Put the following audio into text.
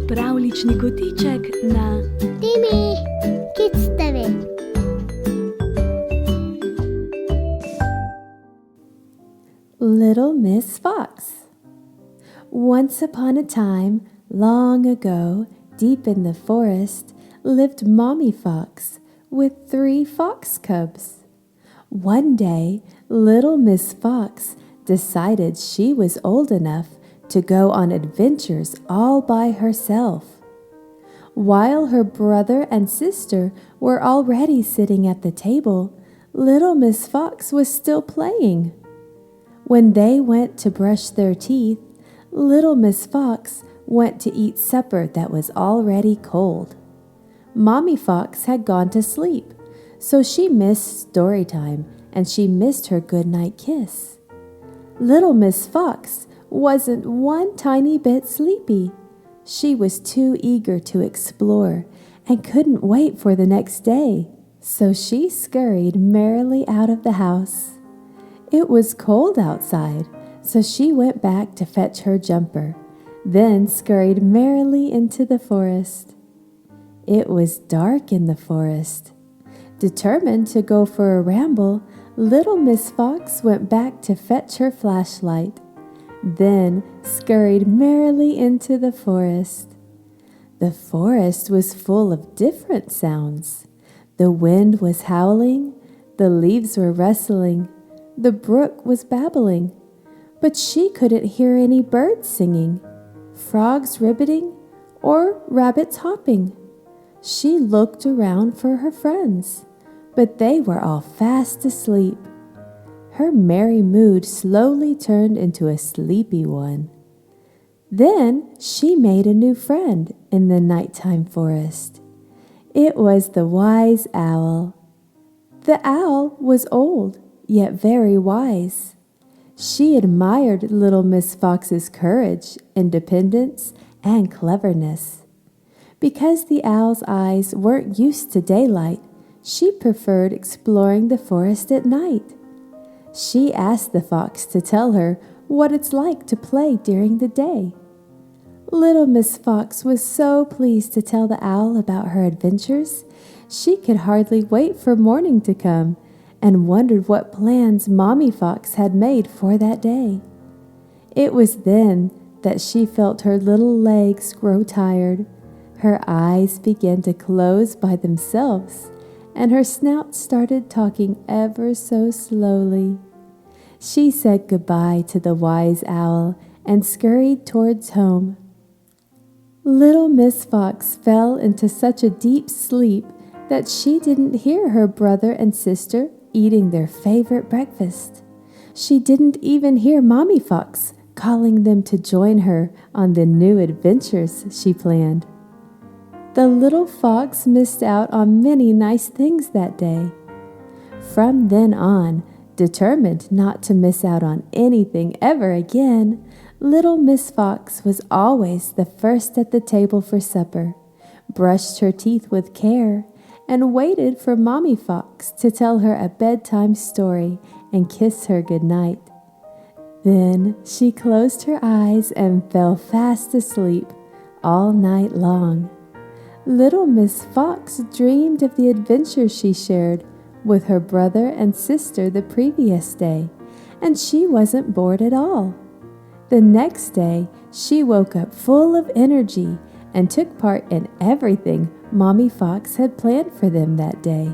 Pravljični kotiček na Timmy, kids TV. Little Miss Fox. Once upon a time, long ago, deep in the forest, lived Mommy Fox with 3 fox cubs. One day, little Miss Fox decided she was old enough to go on adventures all by herself. While her brother and sister were already sitting at the table, little Miss Fox was still playing. When they went to brush their teeth, little Miss Fox went to eat supper that was already cold. Mommy Fox had gone to sleep, so she missed story time and she missed her goodnight kiss. Little Miss Fox wasn't one tiny bit sleepy. She was too eager to explore and couldn't wait for the next day, so she scurried merrily out of the house. It was cold outside, so she went back to fetch her jumper, then scurried merrily into the forest. It was dark in the forest. Determined to go for a ramble, little Miss Fox went back to fetch her flashlight, then scurried merrily into the forest. The forest was full of different sounds. The wind was howling, the leaves were rustling, the brook was babbling, but she couldn't hear any birds singing, frogs ribbiting, or rabbits hopping. She looked around for her friends, but they were all fast asleep. Her merry mood slowly turned into a sleepy one. Then she made a new friend in the nighttime forest. It was the wise owl. The owl was old, yet very wise. She admired little Miss Fox's courage, independence, and cleverness. Because the owl's eyes weren't used to daylight, she preferred exploring the forest at night. She asked the fox to tell her what it's like to play during the day. Little Miss Fox was so pleased to tell the owl about her adventures, she could hardly wait for morning to come and wondered what plans Mommy Fox had made for that day. It was then that she felt her little legs grow tired, her eyes began to close by themselves, and her snout started talking ever so slowly. She said goodbye to the wise owl and scurried towards home. Little Miss Fox fell into such a deep sleep that she didn't hear her brother and sister eating their favorite breakfast. She didn't even hear Mommy Fox calling them to join her on the new adventures she planned. The little fox missed out on many nice things that day. From then on, determined not to miss out on anything ever again, little Miss Fox was always the first at the table for supper, brushed her teeth with care, and waited for Mommy Fox to tell her a bedtime story and kiss her goodnight. Then she closed her eyes and fell fast asleep all night long. Little Miss Fox dreamed of the adventures she shared with her brother and sister the previous day, and she wasn't bored at all. The next day, she woke up full of energy and took part in everything Mommy Fox had planned for them that day.